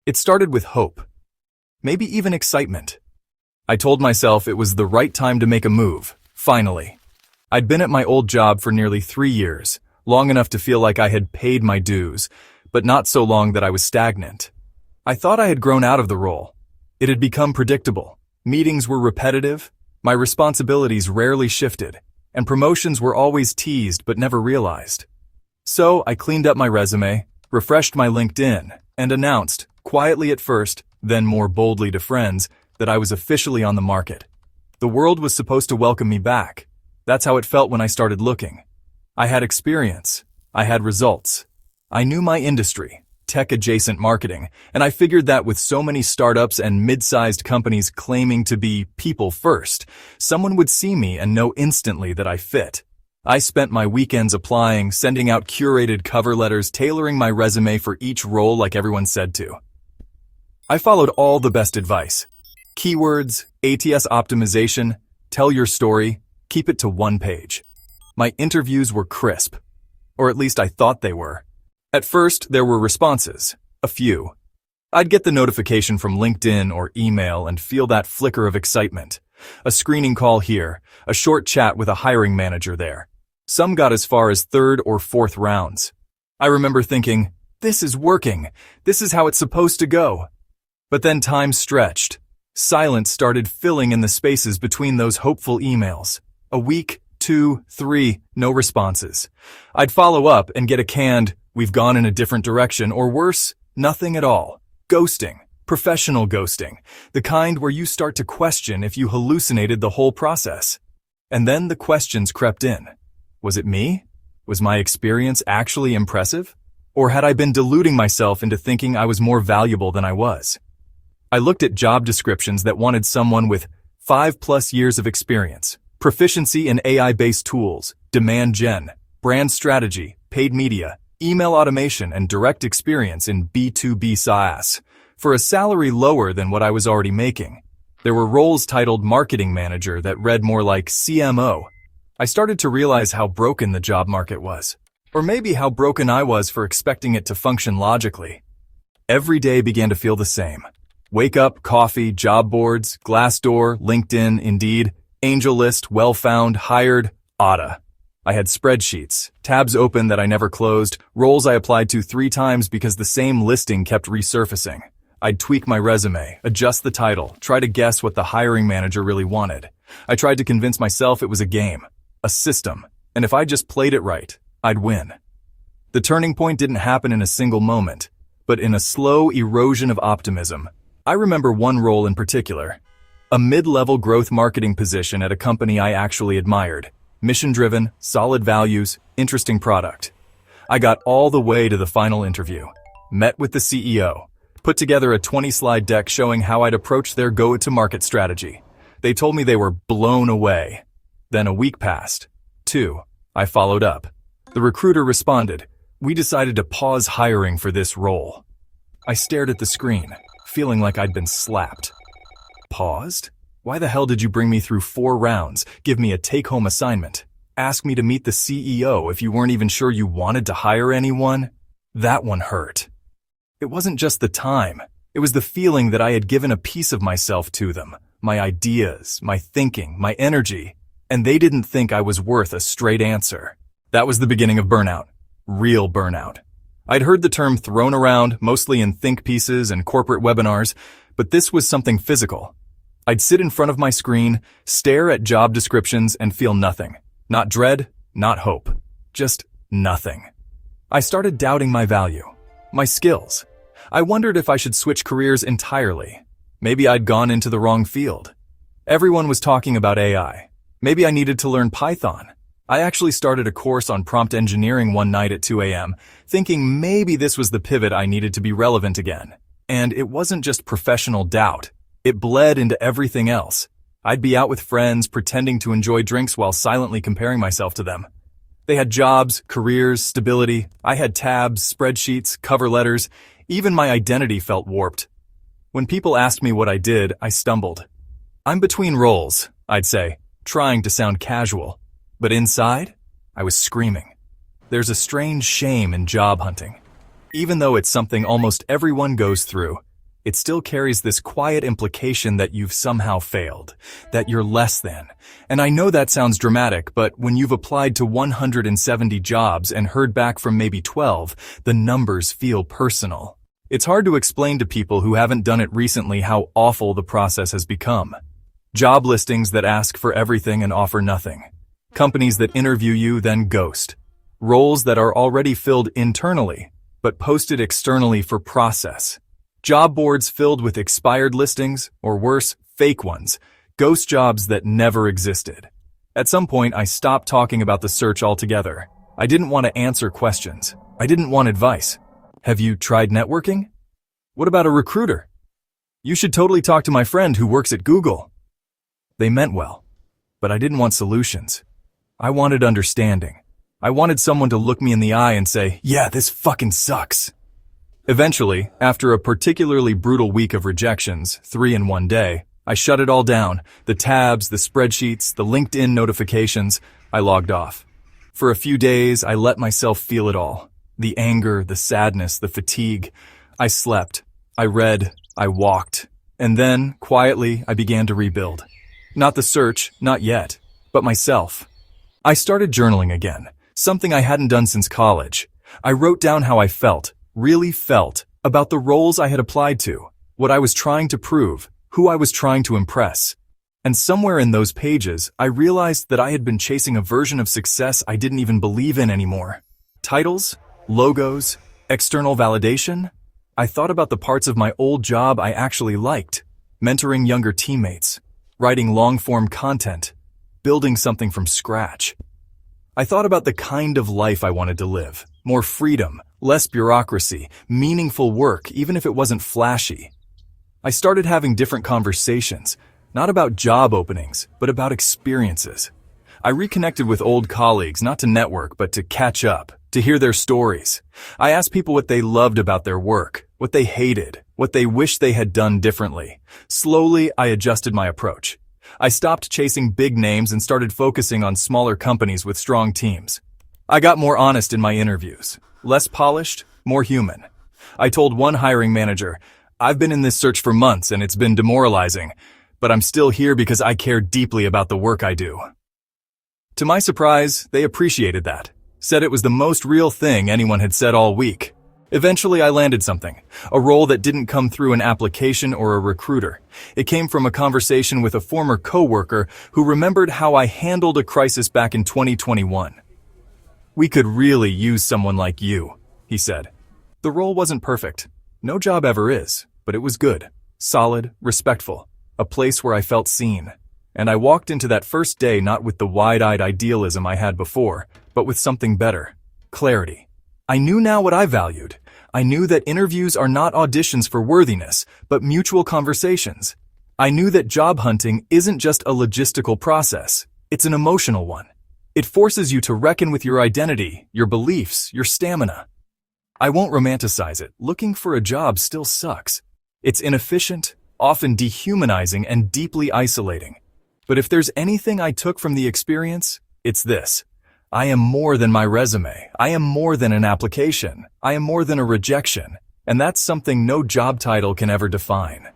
It started with hope, maybe even excitement. I told myself it was the right time to make a move, finally. I'd been at my old job for nearly 3 years, long enough to feel like I had paid my dues, but not so long that I was stagnant. I thought I had grown out of the role. It had become predictable. Meetings were repetitive, my responsibilities rarely shifted, and promotions were always teased but never realized. So I cleaned up my resume, refreshed my LinkedIn, and announced, quietly at first, then more boldly to friends, that I was officially on the market. The world was supposed to welcome me back. That's how it felt when I started looking. I had experience. I had results. I knew my industry, tech-adjacent marketing, and I figured that with so many startups and mid-sized companies claiming to be people first, someone would see me and know instantly that I fit. I spent my weekends applying, sending out curated cover letters, tailoring my resume for each role like everyone said to. I followed all the best advice. Keywords, ATS optimization, tell your story, keep it to 1 page. My interviews were crisp, or at least I thought they were. At first, there were responses, a few. I'd get the notification from LinkedIn or email and feel that flicker of excitement. A screening call here, a short chat with a hiring manager there. Some got as far as 3rd or 4th rounds. I remember thinking, this is working. This is how it's supposed to go. But then time stretched. Silence started filling in the spaces between those hopeful emails. A week, 2, 3, no responses. I'd follow up and get a canned, we've gone in a different direction, or worse, nothing at all. Ghosting. Professional ghosting. The kind where you start to question if you hallucinated the whole process. And then the questions crept in. Was it me? Was my experience actually impressive? Or had I been deluding myself into thinking I was more valuable than I was? I looked at job descriptions that wanted someone with 5+ years of experience, proficiency in AI-based tools, demand gen, brand strategy, paid media, email automation, and direct experience in B2B SaaS, for a salary lower than what I was already making. There were roles titled marketing manager that read more like CMO. I started to realize how broken the job market was, or maybe how broken I was for expecting it to function logically. Every day began to feel the same. Wake up, coffee, job boards, Glassdoor, LinkedIn, Indeed, AngelList, Well-Found, Hired, Otta. I had spreadsheets, tabs open that I never closed, roles I applied to 3 times because the same listing kept resurfacing. I'd tweak my resume, adjust the title, try to guess what the hiring manager really wanted. I tried to convince myself it was a game, a system, and if I just played it right, I'd win. The turning point didn't happen in a single moment, but in a slow erosion of optimism. I remember one role in particular, a mid-level growth marketing position at a company I actually admired. Mission-driven, solid values, interesting product. I got all the way to the final interview, met with the CEO, put together a 20-slide deck showing how I'd approach their go-to-market strategy. They told me they were blown away. Then a week passed. 2. I followed up. The recruiter responded, "We decided to pause hiring for this role." I stared at the screen, feeling like I'd been slapped. Paused? Why the hell did you bring me through 4 rounds, give me a take-home assignment, ask me to meet the CEO if you weren't even sure you wanted to hire anyone? That one hurt. It wasn't just the time. It was the feeling that I had given a piece of myself to them, my ideas, my thinking, my energy, and they didn't think I was worth a straight answer. That was the beginning of burnout. Real burnout. I'd heard the term thrown around, mostly in think pieces and corporate webinars, but this was something physical. I'd sit in front of my screen, stare at job descriptions, and feel nothing. Not dread, not hope. Just nothing. I started doubting my value, my skills. I wondered if I should switch careers entirely. Maybe I'd gone into the wrong field. Everyone was talking about AI. Maybe I needed to learn Python. I actually started a course on prompt engineering one night at 2 a.m., thinking maybe this was the pivot I needed to be relevant again. And it wasn't just professional doubt. It bled into everything else. I'd be out with friends, pretending to enjoy drinks while silently comparing myself to them. They had jobs, careers, stability. I had tabs, spreadsheets, cover letters. Even my identity felt warped. When people asked me what I did, I stumbled. "I'm between roles," I'd say, trying to sound casual. But inside, I was screaming. There's a strange shame in job hunting. Even though it's something almost everyone goes through, it still carries this quiet implication that you've somehow failed, that you're less than. And I know that sounds dramatic, but when you've applied to 170 jobs and heard back from maybe 12, the numbers feel personal. It's hard to explain to people who haven't done it recently how awful the process has become. Job listings that ask for everything and offer nothing. Companies that interview you then ghost. Roles that are already filled internally, but posted externally for process. Job boards filled with expired listings, or worse, fake ones. Ghost jobs that never existed. At some point, I stopped talking about the search altogether. I didn't want to answer questions. I didn't want advice. Have you tried networking? What about a recruiter? You should totally talk to my friend who works at Google. They meant well, but I didn't want solutions. I wanted understanding. I wanted someone to look me in the eye and say, yeah, this fucking sucks. Eventually, after a particularly brutal week of rejections, 3 in one day, I shut it all down. The tabs, the spreadsheets, the LinkedIn notifications, I logged off. For a few days, I let myself feel it all. The anger, the sadness, the fatigue. I slept. I read. I walked. And then, quietly, I began to rebuild. Not the search, not yet, but myself. I started journaling again, something I hadn't done since college. I wrote down how I felt, really felt, about the roles I had applied to, what I was trying to prove, who I was trying to impress. And somewhere in those pages, I realized that I had been chasing a version of success I didn't even believe in anymore. Titles, logos, external validation. I thought about the parts of my old job I actually liked, mentoring younger teammates, writing long-form content, building something from scratch. I thought about the kind of life I wanted to live, more freedom, less bureaucracy, meaningful work, even if it wasn't flashy. I started having different conversations, not about job openings, but about experiences. I reconnected with old colleagues, not to network, but to catch up, to hear their stories. I asked people what they loved about their work, what they hated, what they wished they had done differently. Slowly, I adjusted my approach. I stopped chasing big names and started focusing on smaller companies with strong teams. I got more honest in my interviews, less polished, more human. I told one hiring manager, I've been in this search for months and it's been demoralizing, but I'm still here because I care deeply about the work I do. To my surprise, they appreciated that, said it was the most real thing anyone had said all week. Eventually, I landed something, a role that didn't come through an application or a recruiter. It came from a conversation with a former coworker who remembered how I handled a crisis back in 2021. We could really use someone like you, he said. The role wasn't perfect. No job ever is, but it was good, solid, respectful, a place where I felt seen. And I walked into that first day not with the wide-eyed idealism I had before, but with something better, clarity. I knew now what I valued. I knew that interviews are not auditions for worthiness, but mutual conversations. I knew that job hunting isn't just a logistical process. It's an emotional one. It forces you to reckon with your identity, your beliefs, your stamina. I won't romanticize it. Looking for a job still sucks. It's inefficient, often dehumanizing, and deeply isolating. But if there's anything I took from the experience, it's this. I am more than my resume. I am more than an application. I am more than a rejection. And that's something no job title can ever define.